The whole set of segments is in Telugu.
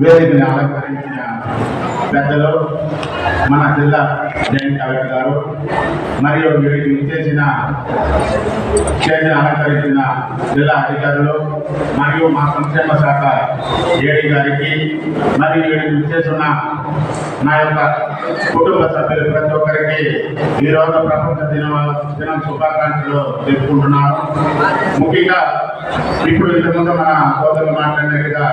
వేదికని అలంకరించిన పెద్దలు మన జిల్లా జాయింట్ కలెక్టర్ గారు మరియు వీరికి విచ్చేసిన స్టేజ్ని అలంకరించిన జిల్లా అధికారులు మరియు మా సంక్షేమ శాఖ ఏడీ గారికి మరియు వీరికి విచ్చేసిన నా యొక్క కుటుంబ సభ్యులు ప్రతి ఒక్కరికి ఈరోజు ప్రపంచ దినం శుభాకాంక్షలు తెలుపుకుంటున్నాను. ముఖ్యంగా ఇప్పుడు ఇంతకుముందు మన సోదరులు మాట్లాడినట్టుగా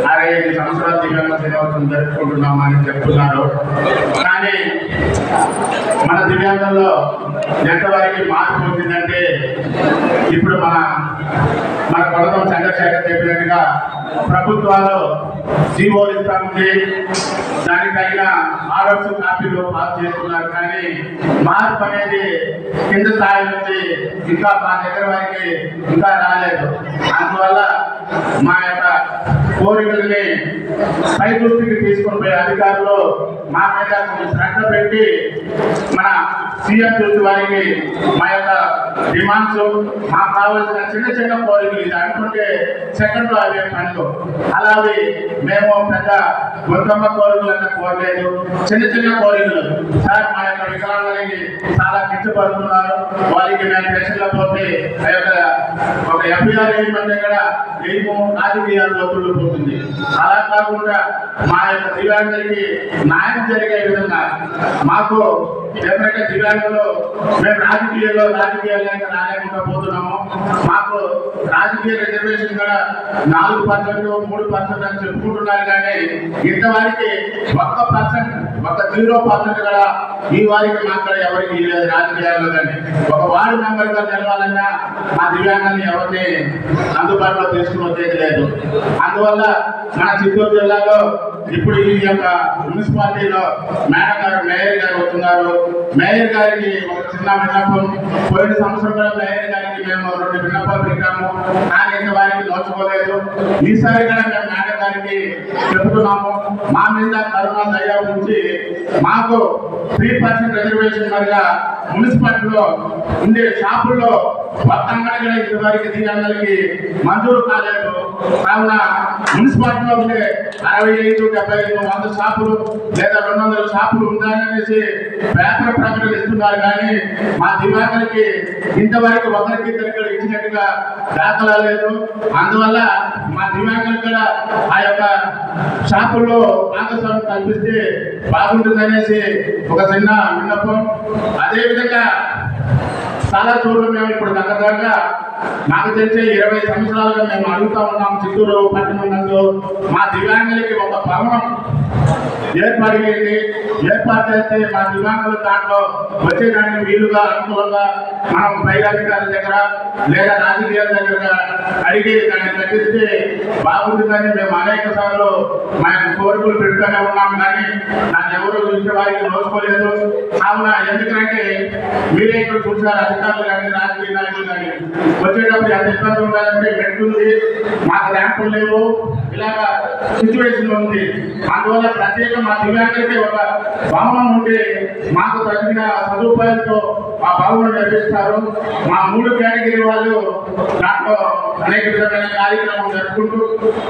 65 సంవత్సరాల దివ్యాంగ దినోత్సవం జరుపుకుంటున్నామని చెప్తున్నారు. కానీ మన దివ్యాంగంలో ఎంతవరకు మార్పు వచ్చిందంటే ఇప్పుడు మన కొడతం చంద్రశేఖర్ చెప్పినట్టుగా ప్రభుత్వాలు జీవోలు ఇస్తా ఉంది, దానికి తగిన ఆర్డర్స్ కాపీలు పాస్ చేస్తున్నారు. కానీ మార్పు అనేది కింద స్థాయి నుంచి ఇంకా మా దగ్గర వారికి ఇంకా రాలేదు. అందువల్ల మా యొక్క కోరికల్ని పై దృష్టికి తీసుకొని పోయే అధికారులు మా మీద కొంచెం శ్రద్ధ పెట్టి మన సీఎం దృష్టి వారికి మా యొక్క డిమాండ్స్ మాకు కావాల్సిన చిన్న చిన్న కోరికలు ఇది అనుకుంటే సెకండ్లో అవే పనులు అలాగే మేము పెద్ద గొంతమ్మ కోరికలు అన్న కోరలేదు. చిన్న చిన్న కోరికలు సార్ మా యొక్క వికలాంగులకి చాలా కించపడుతున్నారు, వాళ్ళకి మేము పెన్షన్లో పోతే ఒక ఎఫ్ఐఆర్ వేయమంటే కూడా మేము రాజకీయాలు ఒత్తిళ్ళు పోతుంది. అలా కాకుండా మా యొక్క దివ్యాంగులకి న్యాయం జరిగే విధంగా మాకు ఎవరైతే దివ్యాంగులు మేము రాజకీయాల్లో రాలేకుండా పోతున్నాము. మాకు రాజకీయ రిజర్వేషన్ కూడా 4%, 3% అని చెప్పుకుంటున్నారు. కానీ ఇంతవారికి 0% కూడా ఈ వారికి మాత్రం ఎవరికి లేదు రాజకీయాల్లో. కానీ ఒక వార్డు మెంబర్గా నిలవాలన్నా మా దివ్యాంగాన్ని ఎవరిని అందుబాటులో తీసుకుని వచ్చేది లేదు. అందువల్ల మన చిత్తూరు జిల్లాలో ఇప్పుడు ఈ యొక్క మున్సిపాలిటీలో మేయర్ గారు వస్తున్నారు. మేయర్ గారికి ఒక చిన్న విన్నపం, పోయిన సంవత్సరం కూడా మేయర్ గారికి మేము 2 విన్నపాలు పెట్టాము, కానీ వారికి నోచుకోలేదు. ఈసారి కూడా మేము మేయర్ గారికి చెబుతున్నాము, మా మీద కరుణ దయ ఉంచి మాకు 3% రిజర్వేషన్ మరిగా మున్సిపాలిటీలో ఉండే షాపుల్లో మొత్తంగా ఇంతవరకు దివ్యాంగులకి మంజూరు కాలేదు. కావున మున్సిపాలిటీలో ఉండే 65, 75, 100 షాపులు లేదా 200 షాపులు ఉండాలనేసి పేపర్ ప్రకటనలు ఇస్తున్నారు. కానీ మా దివ్యాంగులకి ఇంతవరకు ఒకరికి ఇద్దరికి ఇచ్చినట్టుగా దాఖలా లేదు. అందువల్ల మా దివ్యాంగులకు కూడా ఆ యొక్క షాపుల్లో భాగస్వామ్యం కల్పిస్తే బాగుంటుందనేసి ఒక చిన్న విన్నపం. అదేవిధంగా చాలా చోట్ల మేము ఇప్పుడు దగ్గరగా నాకు తెలిసే 20 సంవత్సరాలుగా మేము అడుగుతా ఉన్నాం. చిత్తూరు పట్టణం నందు మా దివ్యాంగులకి ఒక భవనం ఏర్పాటు చేస్తే మా దివ్యాంగుల దాంట్లో వచ్చేదానికి వీలుగా అనుకూలంగా మనం పైరాధికారుల దగ్గర లేదా రాజకీయాల దగ్గర అడిగి దాన్ని తగ్గిస్తే బాగుంటుందని మేము అనేక సార్లు మా యొక్క కోరికలు పెడుతూనే ఉన్నాము. కానీ దాన్ని ఎవరు చూసే వారికి నోచుకోలేదు. కావున ఎందుకంటే మీరే ఇక్కడ చూసారు, అధికారులు కానీ రాజకీయ నాయకులు కానీ వచ్చేటప్పుడు ఎంత ఇబ్బంది ఉండాలంటే పెట్టుకుంది, మాకు ర్యాంపులు లేవు, ఇలాగా సిచ్యువేషన్ ఉంది. అందువల్ల ప్రత్యేక మా దివ్యాంగులకి ఒక భవనం ఉంటే మాకు తగిన సదుపాయాలతో ఆ భవనం నిర్మిస్తారు. మా 3 కేటగిరీ వాళ్ళు దాంట్లో అనేక విధమైన కార్యక్రమం జరుపుకుంటూ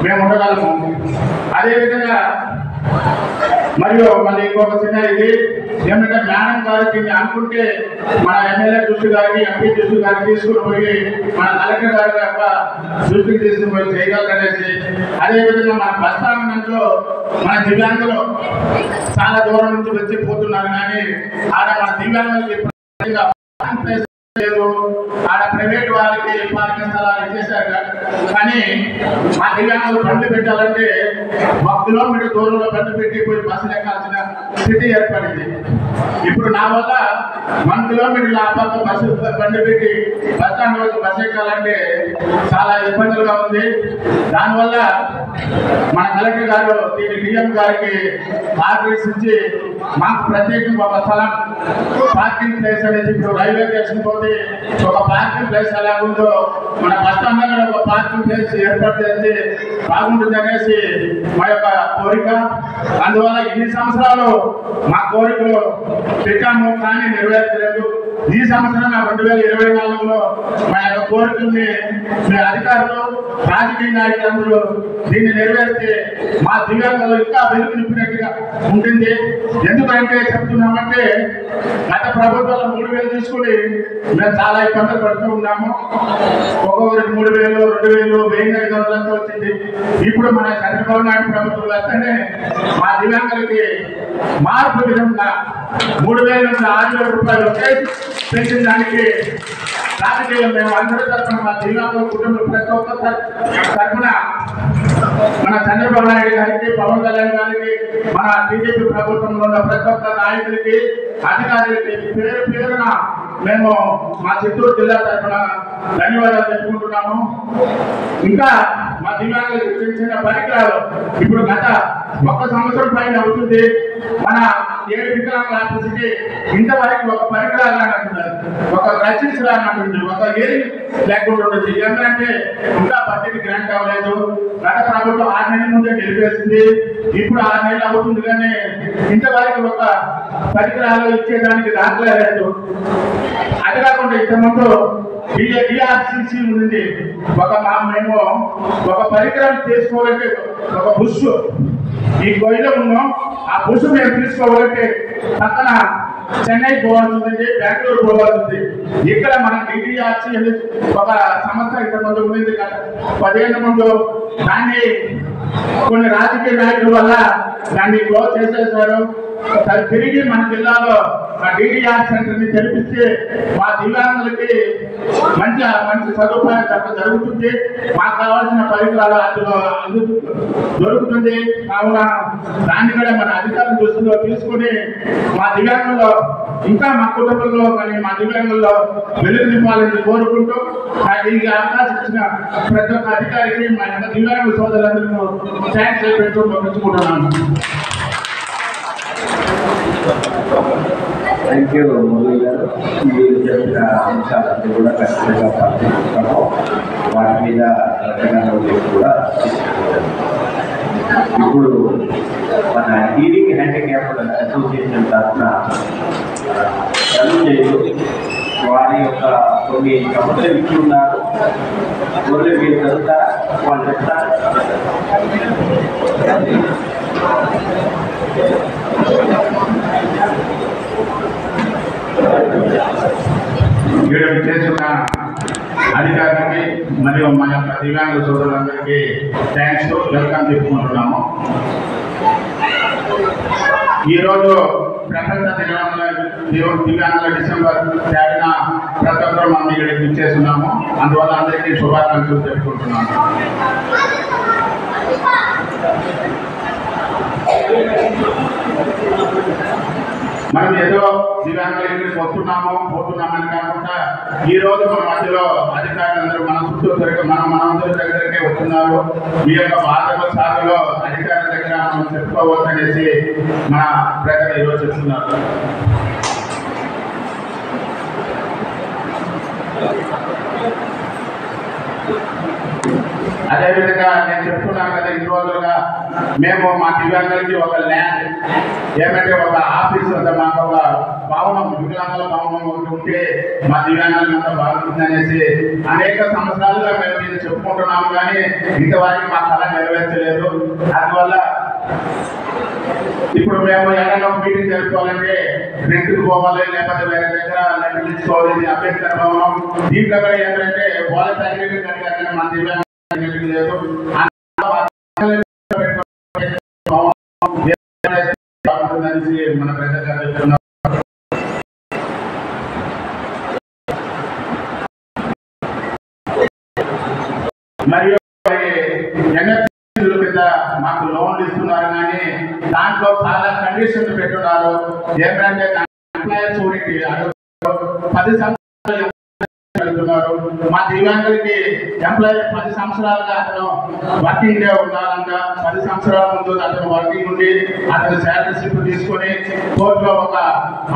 మేము ఉండగలము. అదేవిధంగా మరియు మళ్ళీ ఇంకొక చిన్న ఇది ఏమంటే మేడం గారికి అనుకుంటే మన ఎమ్మెల్యే దృష్టి గారికి, ఎంపీ దృష్టి గారికి తీసుకుని పోయి మన కలెక్టర్ గారి యొక్క దృష్టికి తీసుకుని పోయి చేయగలరనేసి. అదేవిధంగా మన బస్టాండ్లో మన దివ్యాంగులు చాలా దూరం నుంచి వచ్చి పోతున్నారు. కానీ ఆడ మన దివ్యాంగులకి లేదు, ఆడ ప్రైవేట్ వాళ్ళకి పార్కింగ్ స్థలాలు ఇచ్చేసారు. కానీ మా దివ్యాంగులు బండి పెట్టాలంటే 1 కిలోమీటర్ దూరంలో బండి పెట్టి పోయి బస్సులు ఎక్కాల్సిన స్థితి ఏర్పడింది. ఇప్పుడు నా వల్ల 1 కిలోమీటర్ల ఆ పక్క బండి పెట్టి బస్ స్టాండ్ వచ్చి బస్సు ఎక్కాలంటే చాలా ఇబ్బందులుగా ఉంది. దానివల్ల మన కలెక్టర్ గారు దీని డిఎం గారికి ఆర్డర్స్ ఇచ్చి మాకు ప్రత్యేకంగా ఒక స్థలం పార్కింగ్ ప్లేస్ అనేది ఇప్పుడు రైల్వే స్టేషన్ పోతే ఒక పార్కింగ్ ప్లేస్ ఎలా ఉందో మన బస్ స్టాండ్ దగ్గర ఒక పార్కింగ్ ప్లేస్ ఏర్పాటు చేసి బాగుంటుంది అనేసి మా యొక్క కోరిక. అందువల్ల ఇన్ని సంవత్సరాలు మా కోరికలు పెట్టాము, కానీ నెరవేర్చలేదు. ఈ సంవత్సరం 2024లో మా యొక్క కోరికల్ని మీ అధికారులు రాజకీయ నాయకులందరూ దీన్ని నెరవేర్చి మా దివ్యాంగులు ఇంకా వెలుగు నింపినట్టుగా ఉంటుంది. ఎందుకంటే చెప్తున్నామంటే గత ప్రభుత్వాలు 3,000 తీసుకుని మేము చాలా ఇబ్బందులు పడుతూ ఉన్నాము. ఒక్కొక్కరికి 3,000, 2,000, 1,500 వచ్చింది. ఇప్పుడు మన చంద్రబాబు నాయుడు ప్రభుత్వం వస్తేనే మా దివ్యాంగులకి మార్పు విధంగా 3,000 నుంచి 6,000 రూపాయలు వచ్చే పెంచిన దానికి రాజకీయం మేము అందరి తరఫున మా దివ్యాంగుల కుటుంబం ప్రతి ఒక్క తరఫున మన చంద్రబాబు నాయుడు గారికి, పవన్ కళ్యాణ్ గారికి, మన టీడీపీ ప్రభుత్వంలో ఉన్న ప్రతి ఒక్క నాయకులకి, అధికారులకి పేరు పేరున మేము మా చిత్తూరు జిల్లా తరఫున ధన్యవాదాలు చెప్పుకుంటున్నాము. ఇంకా మా దివ్యాంగులకు చిన్న చిన్న పరికరాలు ఇప్పుడు గత 1 సంవత్సరం పైన అవుతుంది. మన 7 వికలాంగుల ఆఫీసుకి ఇంతవరకు ఒక పరికరాలు అంటున్నారు, ఒక రచించు అంటుంది, ఒక ఏది లేకుండా ఉంటుంది. ఏమంటే ఇంకా బడ్జెట్ గ్రాంట్ అవ్వలేదు. గత ప్రభుత్వం 6 నెలల ముందే నిలిపేసింది. ఇప్పుడు 6 నెలలు అవుతుంది కానీ ఇంతవరకు ఒక పరికరాలు ఇచ్చేదానికి దాఖలే లేదు. అది కాకుండా ఇంతకుముందు DRCC ఉంది. మేము ఒక పరికరం చేసుకోవాలంటే ఒక బుష్ ఈ గొయ్యిలో ఉన్నాం. ఆ బుష్ మేము తీసుకోవాలంటే పక్కన చెన్నై పోవాల్సింది, బెంగళూరు పోవాల్సింది. ఇక్కడ మన DRC ఒక సంస్థ ఇంతకుముందు ఉంది. 10 ఏళ్ల ముందు దాన్ని కొన్ని రాజకీయ నాయకుల వల్ల దాన్ని క్లోజ్ చేసేసారు. తిరిగి మన జిల్లాలో DDR సెంటర్ ని తెరిపిస్తే మా దివ్యాంగులకి మంచి సదుపాయం జరుగుతుంది. మాకు కావాల్సిన పరికరాలు అందులో దొరుకుతుంది. కావున దాన్ని కూడా మన అధికారుల దృష్టిలో తీసుకుని మా దివ్యాంగుల్లో ఇంకా మా కుటుంబంలో కానీ మా దివ్యాంగుల్లో వెలుగు నింపాలని కోరుకుంటూ దీనికి అవకాశం ఇచ్చిన ప్రతి ఒక్క అధికారికి మా యొక్క దివ్యాంగుల సోదరులందరూ థ్యాంక్స్ చెప్తూ పంపించుకుంటున్నాను. థ్యాంక్ యూ మురళి గారు. మీరు చెప్పిన అంశాలన్నీ కూడా ఖచ్చితంగా పాటిస్తున్నాము. వాటి మీద కూడా ఇప్పుడు మన హీరింగ్ హ్యాండిక్యాప్డ్ అసోసియేషన్ తరఫున వారి యొక్క కొన్ని సమస్యలు ఇచ్చున్నారు. మురళి మీరు చదువుతా వాళ్ళు చెప్తారు. చేస్తున్న అధికారులకి మరియు మన యొక్క దివ్యాంగ సోదరులందరికీ థ్యాంక్స్, వెల్కమ్ చెప్పుకుంటున్నాము. ఈరోజు ప్రపంచ దివ్యాంగుల డిసెంబర్ 3న ప్రతి ఒక్కరు మనం ఇక్కడికి ఇచ్చేస్తున్నాము. అందువల్ల అందరికీ శుభాకాంక్షలు చెప్పుకుంటున్నాము. మనం ఏదో దివ్యాంగుల ఇంటికి వస్తున్నాము పోతున్నామని కాకుండా ఈ రోజు మన మధ్యలో అధికారులందరూ మన చుట్టూ మనందరి దగ్గరకే వస్తున్నారు. మీ యొక్క బాధల సాధలో అధికారుల దగ్గర మనం చెప్పుకోవచ్చు అనేసి మన ప్రజలు ఈరోజు చెప్తున్నారు. అదేవిధంగా నేను చెప్తున్నాను కదా, ఈ రోజులుగా మేము మా దివ్యాంగులకి ఒక ల్యాండ్ ఏమంటే ఒక ఆఫీస్ వద్ద మాకు ఒక భవనం, వికలాంగుల భవనం ఒకటి ఉంటే మా దివ్యాంగులకు అంతా బాగుంటుంది అనేసి అనేక సంవత్సరాలుగా మేము ఇది చెప్పుకుంటున్నాము. కానీ ఇంతవరకు మా కళ నెరవేర్చలేదు. అందువల్ల ఇప్పుడు మేము ఏదైనా మీటింగ్ జరుపుకోవాలంటే రెంట్కి పోవాలి, లేకపోతే వేరే దగ్గర లెక్కలు ఇచ్చుకోవాలి. అంబేద్కర్ భవనం దీంట్లో కూడా ఏంటంటే వాళ్ళ తల్లి కానీ మా దివ్యాంగ లేదు. మన ప్రజలు మరియు కింద మాకు లోన్లు ఇస్తున్నారు. కానీ దాంట్లో చాలా కండిషన్లు పెట్టున్నారు. ఏమంటే ఎంప్లాయర్స్ 10 సంవత్సరాలు వెళ్తున్నారు. మా దివ్యాంగులకి ఎంప్లాయర్ 10 సంవత్సరాలుగా అతను వర్కింగ్ డే ఉండాలంట. 10 సంవత్సరాల ముందు అతను వర్కింగ్ ఉండి అతను శాలరీ స్లిప్ తీసుకొని కోర్టులో ఒక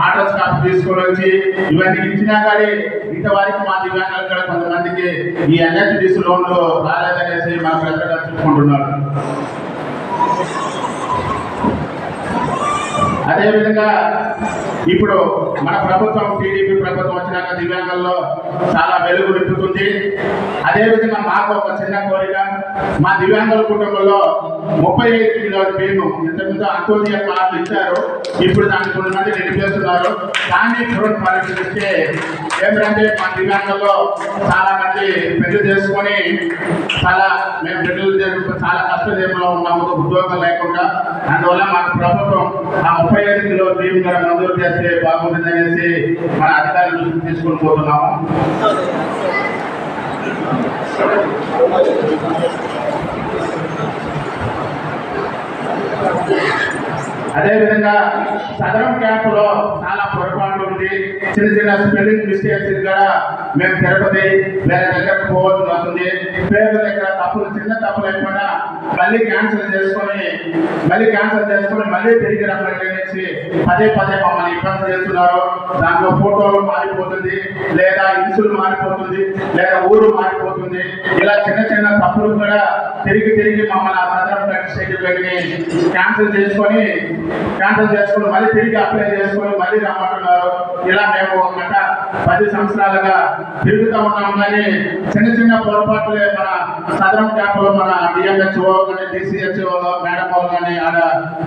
ఆర్డర్స్ కాపీ తీసుకొని వచ్చి ఇవన్నీ ఇచ్చినా కానీ ఇంతవరకు మా దివ్యాంగులు కూడా కొంతమందికి ఈ NHDC లోన్లు రాలేదనేసి మా ప్రజలు చెప్పుకుంటున్నారు. అదేవిధంగా ఇప్పుడు మన ప్రభుత్వం టీడీపీ ప్రభుత్వం వచ్చినాక దివ్యాంగుల్లో చాలా వెలుగు నింపుతుంది. మా దివ్యాంగుల కుటుంబంలో 35 కిలోల బియ్యం ఇంతకుముందు అంతోనియా కార్డు ఇచ్చారు. ఇప్పుడు దాన్ని కొంతమంది నిలిపేస్తున్నారు. దాన్ని పరిశీలిస్తే ఏంటంటే మా దివ్యాంగుల్లో చాలా మంది పెళ్లి చేసుకొని మేము పెళ్లి చేసుకుని చాలా కష్టజీవులో ఉన్నాము, ఉద్యోగం లేకుండా. అందువల్ల మాకు ప్రభుత్వం ఆ 35 కిలోల బియ్యం కూడా మంజూరు చేస్తే బాగుంటుంది అనేసి మన అధికారులు తీసుకొని పోతున్నాము. అదేవిధంగా సదరం క్యాంపులో చాలా పొరపాట్లు ఉంది. చిన్న చిన్న స్పెల్లింగ్ మిస్టేక్స్ కూడా మేము తిరుపతి వేరే దగ్గరకు పోవాల్సి వస్తుంది. పేర్ల దగ్గర తప్పులు, చిన్న తప్పులు అయిపోయినా మళ్ళీ క్యాన్సిల్ చేసుకొని మళ్ళీ తిరిగి రమ్మనేసి పదే మమ్మల్ని ఇబ్బంది చేస్తున్నారు. దాంట్లో ఫోటోలు మారిపోతుంది, లేదా ఇన్సులు మారిపోతుంది, లేదా ఊరు మారిపోతుంది. ఇలా చిన్న తప్పులు కూడా తిరిగి మమ్మల్ని ఆ సదరం షెడ్యూల్ని క్యాన్సిల్ చేసుకొని మళ్ళీ తిరిగి అప్లై చేసుకొని మళ్ళీ రమ్మంటున్నారు. ఇలా మేము గత 10 సంవత్సరాలుగా తిరుగుతూ ఉన్నాం. కానీ చిన్న పొరపాట్లే మన సదరం క్యాంపులో మన డిఎంహెచ్ఓ కానీ డిసిహెచ్ఓ మేడం వాళ్ళు కానీ ఆడ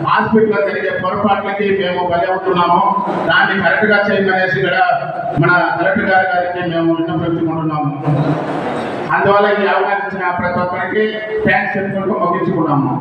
హాస్పిటల్లో జరిగే పొరపాట్లకి మేము బలి అవుతున్నాము. దాన్ని కరెక్ట్గా చేయమనేసి కూడా మన కలెక్టర్ గారికి మేము విన్నపించుకుంటున్నాము. అందువల్ల ఈ అవకాశం ఇచ్చిన ప్రతి ఒక్కరికి థ్యాంక్స్ చెప్పుకుంటూ ముగించుకున్నాము.